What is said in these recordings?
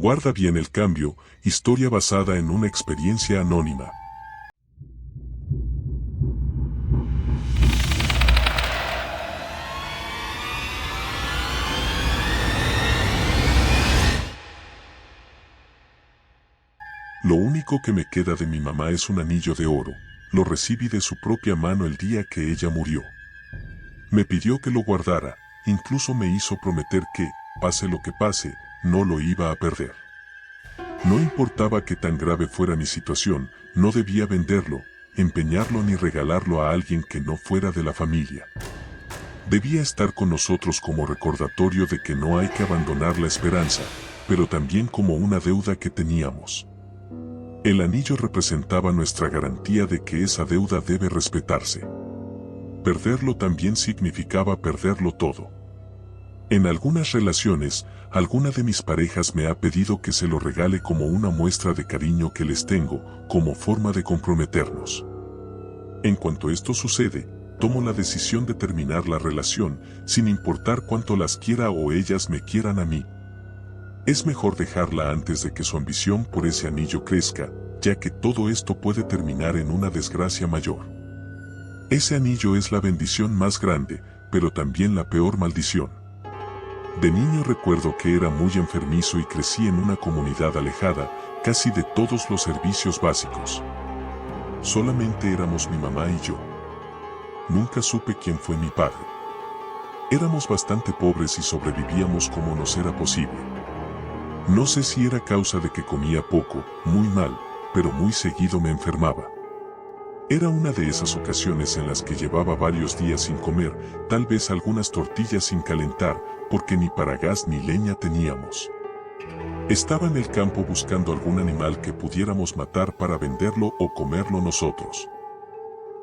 Guarda bien el cambio, historia basada en una experiencia anónima. Lo único que me queda de mi mamá es un anillo de oro. Lo recibí de su propia mano el día que ella murió. Me pidió que lo guardara, incluso me hizo prometer que, pase lo que pase, no lo iba a perder. No importaba qué tan grave fuera mi situación, no debía venderlo, empeñarlo ni regalarlo a alguien que no fuera de la familia. Debía estar con nosotros como recordatorio de que no hay que abandonar la esperanza, pero también como una deuda que teníamos. El anillo representaba nuestra garantía de que esa deuda debe respetarse. Perderlo también significaba perderlo todo. En algunas relaciones, alguna de mis parejas me ha pedido que se lo regale como una muestra de cariño que les tengo, como forma de comprometernos. En cuanto esto sucede, tomo la decisión de terminar la relación, sin importar cuánto las quiera o ellas me quieran a mí. Es mejor dejarla antes de que su ambición por ese anillo crezca, ya que todo esto puede terminar en una desgracia mayor. Ese anillo es la bendición más grande, pero también la peor maldición. De niño recuerdo que era muy enfermizo y crecí en una comunidad alejada, casi de todos los servicios básicos. Solamente éramos mi mamá y yo. Nunca supe quién fue mi padre. Éramos bastante pobres y sobrevivíamos como nos era posible. No sé si era causa de que comía poco, muy mal, pero muy seguido me enfermaba. Era una de esas ocasiones en las que llevaba varios días sin comer, tal vez algunas tortillas sin calentar, porque ni para gas ni leña teníamos. Estaba en el campo buscando algún animal que pudiéramos matar para venderlo o comerlo nosotros.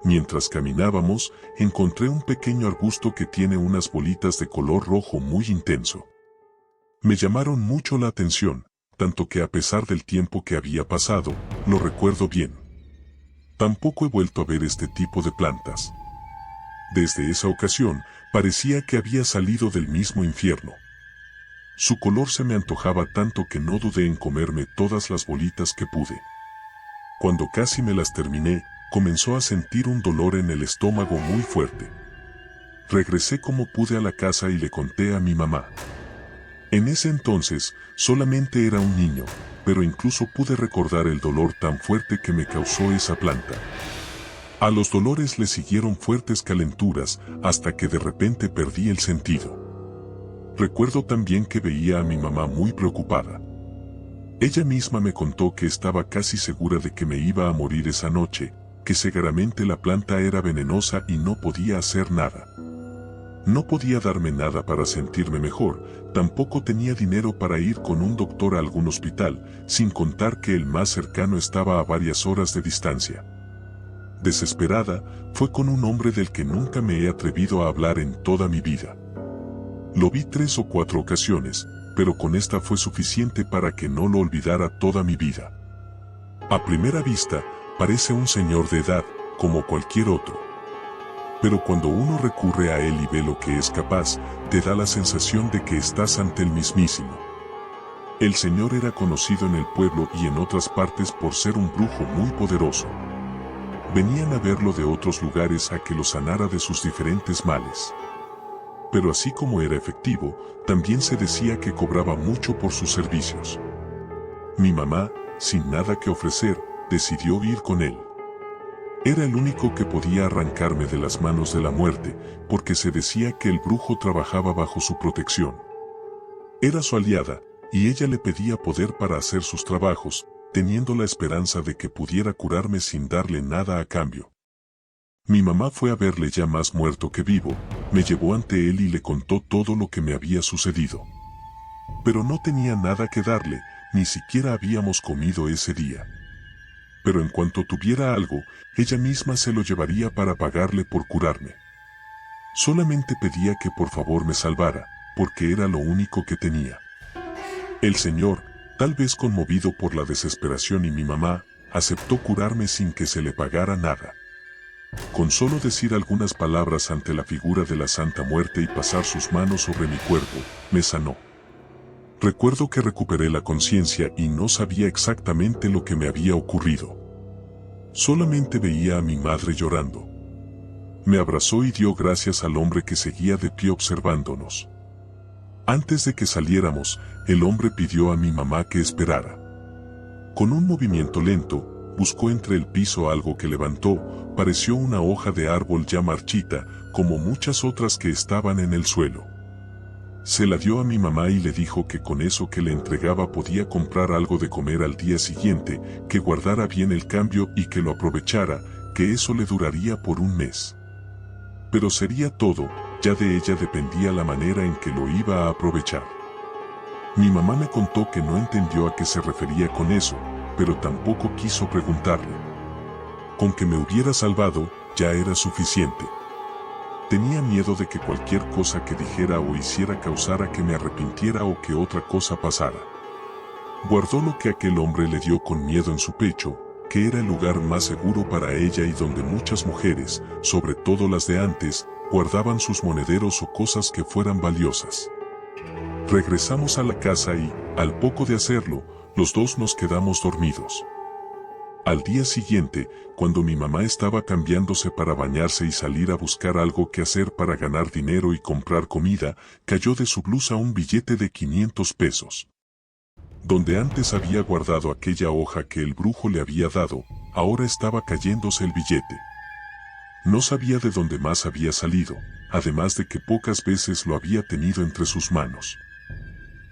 Mientras caminábamos, encontré un pequeño arbusto que tiene unas bolitas de color rojo muy intenso. Me llamaron mucho la atención, tanto que a pesar del tiempo que había pasado, lo recuerdo bien. Tampoco he vuelto a ver este tipo de plantas. Desde esa ocasión, parecía que había salido del mismo infierno. Su color se me antojaba tanto que no dudé en comerme todas las bolitas que pude. Cuando casi me las terminé, comenzó a sentir un dolor en el estómago muy fuerte. Regresé como pude a la casa y le conté a mi mamá. En ese entonces, solamente era un niño, pero incluso pude recordar el dolor tan fuerte que me causó esa planta. A los dolores le siguieron fuertes calenturas, hasta que de repente perdí el sentido. Recuerdo también que veía a mi mamá muy preocupada. Ella misma me contó que estaba casi segura de que me iba a morir esa noche, que seguramente la planta era venenosa y no podía hacer nada. No podía darme nada para sentirme mejor, tampoco tenía dinero para ir con un doctor a algún hospital, sin contar que el más cercano estaba a varias horas de distancia. Desesperada, fue con un hombre del que nunca me he atrevido a hablar en toda mi vida. Lo vi 3 o 4 ocasiones, pero con esta fue suficiente para que no lo olvidara toda mi vida. A primera vista, parece un señor de edad, como cualquier otro. Pero cuando uno recurre a él y ve lo que es capaz, te da la sensación de que estás ante el mismísimo. El señor era conocido en el pueblo y en otras partes por ser un brujo muy poderoso. Venían a verlo de otros lugares a que lo sanara de sus diferentes males. Pero así como era efectivo, también se decía que cobraba mucho por sus servicios. Mi mamá, sin nada que ofrecer, decidió ir con él. Era el único que podía arrancarme de las manos de la muerte, porque se decía que el brujo trabajaba bajo su protección. Era su aliada, y ella le pedía poder para hacer sus trabajos, teniendo la esperanza de que pudiera curarme sin darle nada a cambio. Mi mamá fue a verle ya más muerto que vivo, me llevó ante él y le contó todo lo que me había sucedido. Pero no tenía nada que darle, ni siquiera habíamos comido ese día. Pero en cuanto tuviera algo, ella misma se lo llevaría para pagarle por curarme. Solamente pedía que por favor me salvara, porque era lo único que tenía. El señor, tal vez conmovido por la desesperación y mi mamá, aceptó curarme sin que se le pagara nada. Con solo decir algunas palabras ante la figura de la Santa Muerte y pasar sus manos sobre mi cuerpo, me sanó. Recuerdo que recuperé la conciencia y no sabía exactamente lo que me había ocurrido. Solamente veía a mi madre llorando. Me abrazó y dio gracias al hombre que seguía de pie observándonos. Antes de que saliéramos, el hombre pidió a mi mamá que esperara. Con un movimiento lento, buscó entre el piso algo que levantó, pareció una hoja de árbol ya marchita, como muchas otras que estaban en el suelo. Se la dio a mi mamá y le dijo que con eso que le entregaba podía comprar algo de comer al día siguiente, que guardara bien el cambio y que lo aprovechara, que eso le duraría por un mes. Pero sería todo, ya de ella dependía la manera en que lo iba a aprovechar. Mi mamá me contó que no entendió a qué se refería con eso, pero tampoco quiso preguntarle. Con que me hubiera salvado, ya era suficiente. Tenía miedo de que cualquier cosa que dijera o hiciera causara que me arrepintiera o que otra cosa pasara. Guardó lo que aquel hombre le dio con miedo en su pecho, que era el lugar más seguro para ella y donde muchas mujeres, sobre todo las de antes, guardaban sus monederos o cosas que fueran valiosas. Regresamos a la casa y, al poco de hacerlo, los dos nos quedamos dormidos. Al día siguiente, cuando mi mamá estaba cambiándose para bañarse y salir a buscar algo que hacer para ganar dinero y comprar comida, cayó de su blusa un billete de 500 pesos. Donde antes había guardado aquella hoja que el brujo le había dado, ahora estaba cayéndose el billete. No sabía de dónde más había salido, además de que pocas veces lo había tenido entre sus manos.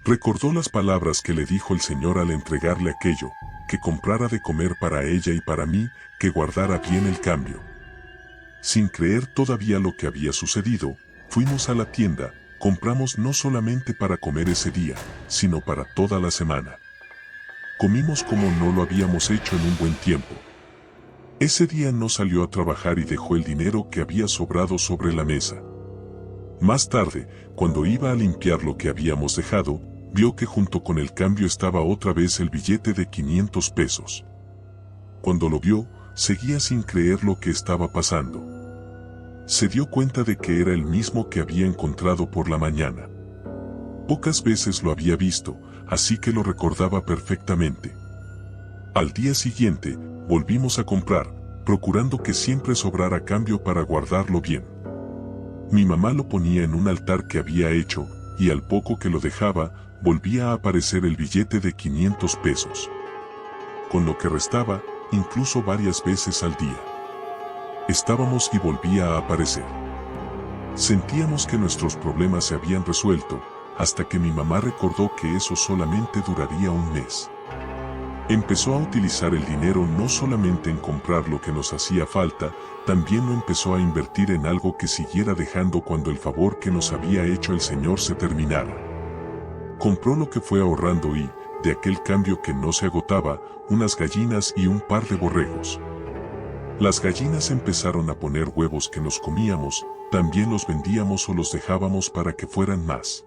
Recordó las palabras que le dijo el Señor al entregarle aquello, que comprara de comer para ella y para mí, que guardara bien el cambio. Sin creer todavía lo que había sucedido, fuimos a la tienda, compramos no solamente para comer ese día, sino para toda la semana. Comimos como no lo habíamos hecho en un buen tiempo. Ese día no salió a trabajar y dejó el dinero que había sobrado sobre la mesa. Más tarde, cuando iba a limpiar lo que habíamos dejado, vio que junto con el cambio estaba otra vez el billete de 500 pesos. Cuando lo vio, seguía sin creer lo que estaba pasando. Se dio cuenta de que era el mismo que había encontrado por la mañana. Pocas veces lo había visto, así que lo recordaba perfectamente. Al día siguiente, volvimos a comprar, procurando que siempre sobrara cambio para guardarlo bien. Mi mamá lo ponía en un altar que había hecho, y al poco que lo dejaba, volvía a aparecer el billete de 500 pesos. Con lo que restaba, incluso varias veces al día. Estábamos y volvía a aparecer. Sentíamos que nuestros problemas se habían resuelto, hasta que mi mamá recordó que eso solamente duraría un mes. Empezó a utilizar el dinero no solamente en comprar lo que nos hacía falta, también lo empezó a invertir en algo que siguiera dejando cuando el favor que nos había hecho el Señor se terminara. Compró lo que fue ahorrando y, de aquel cambio que no se agotaba, unas gallinas y un par de borregos. Las gallinas empezaron a poner huevos que nos comíamos, también los vendíamos o los dejábamos para que fueran más.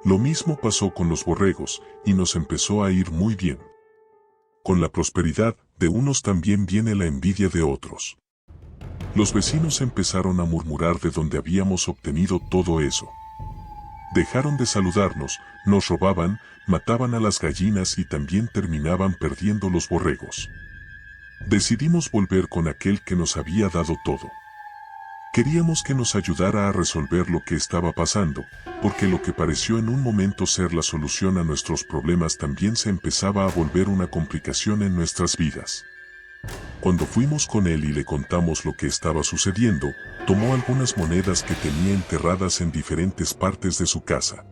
Lo mismo pasó con los borregos, y nos empezó a ir muy bien. Con la prosperidad de unos también viene la envidia de otros. Los vecinos empezaron a murmurar de dónde habíamos obtenido todo eso. Dejaron de saludarnos, nos robaban, mataban a las gallinas y también terminaban perdiendo los borregos. Decidimos volver con aquel que nos había dado todo. Queríamos que nos ayudara a resolver lo que estaba pasando, porque lo que pareció en un momento ser la solución a nuestros problemas también se empezaba a volver una complicación en nuestras vidas. Cuando fuimos con él y le contamos lo que estaba sucediendo, tomó algunas monedas que tenía enterradas en diferentes partes de su casa.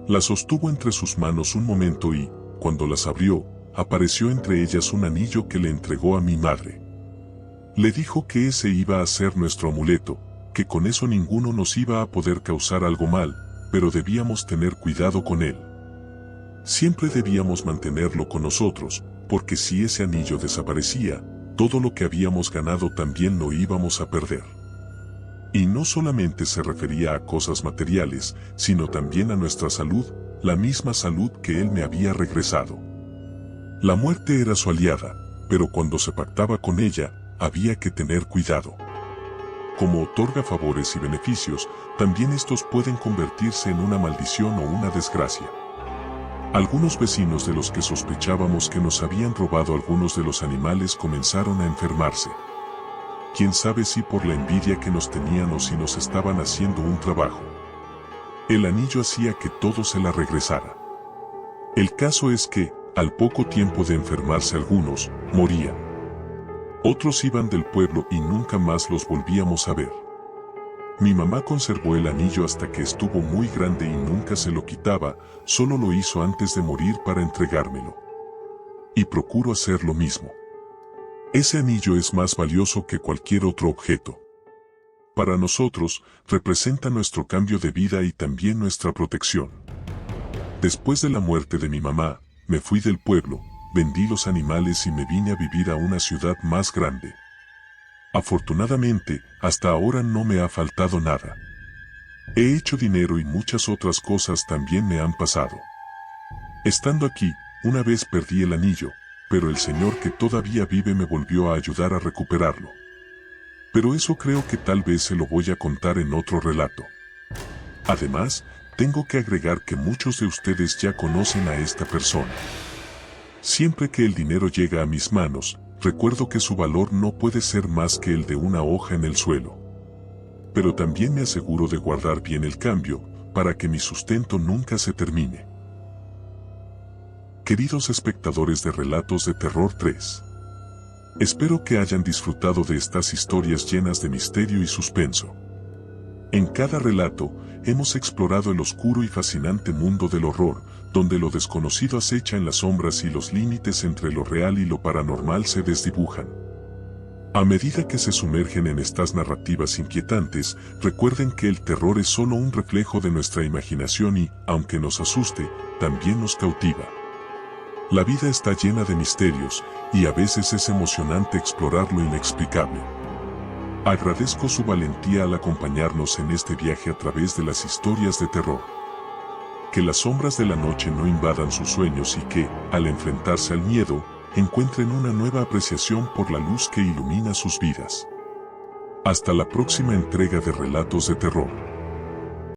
Las sostuvo entre sus manos un momento y, cuando las abrió, apareció entre ellas un anillo que le entregó a mi madre. Le dijo que ese iba a ser nuestro amuleto, que con eso ninguno nos iba a poder causar algo mal, pero debíamos tener cuidado con él. Siempre debíamos mantenerlo con nosotros, porque si ese anillo desaparecía, todo lo que habíamos ganado también lo íbamos a perder. Y no solamente se refería a cosas materiales, sino también a nuestra salud, la misma salud que él me había regresado. La muerte era su aliada, pero cuando se pactaba con ella, había que tener cuidado. Como otorga favores y beneficios, también estos pueden convertirse en una maldición o una desgracia. Algunos vecinos de los que sospechábamos que nos habían robado algunos de los animales comenzaron a enfermarse. Quién sabe si por la envidia que nos tenían o si nos estaban haciendo un trabajo. El anillo hacía que todo se la regresara. El caso es que, al poco tiempo de enfermarse algunos, morían. Otros iban del pueblo y nunca más los volvíamos a ver. Mi mamá conservó el anillo hasta que estuvo muy grande y nunca se lo quitaba, solo lo hizo antes de morir para entregármelo. Y procuro hacer lo mismo. Ese anillo es más valioso que cualquier otro objeto. Para nosotros, representa nuestro cambio de vida y también nuestra protección. Después de la muerte de mi mamá, me fui del pueblo, vendí los animales y me vine a vivir a una ciudad más grande. Afortunadamente, hasta ahora no me ha faltado nada. He hecho dinero y muchas otras cosas también me han pasado. Estando aquí, una vez perdí el anillo, pero el Señor que todavía vive me volvió a ayudar a recuperarlo. Pero eso creo que tal vez se lo voy a contar en otro relato. Además, tengo que agregar que muchos de ustedes ya conocen a esta persona. Siempre que el dinero llega a mis manos, recuerdo que su valor no puede ser más que el de una hoja en el suelo. Pero también me aseguro de guardar bien el cambio, para que mi sustento nunca se termine. Queridos espectadores de Relatos de Terror 3, espero que hayan disfrutado de estas historias llenas de misterio y suspenso. En cada relato, hemos explorado el oscuro y fascinante mundo del horror, donde lo desconocido acecha en las sombras y los límites entre lo real y lo paranormal se desdibujan. A medida que se sumergen en estas narrativas inquietantes, recuerden que el terror es solo un reflejo de nuestra imaginación y, aunque nos asuste, también nos cautiva. La vida está llena de misterios, y a veces es emocionante explorar lo inexplicable. Agradezco su valentía al acompañarnos en este viaje a través de las historias de terror. Que las sombras de la noche no invadan sus sueños y que, al enfrentarse al miedo, encuentren una nueva apreciación por la luz que ilumina sus vidas. Hasta la próxima entrega de Relatos de Terror.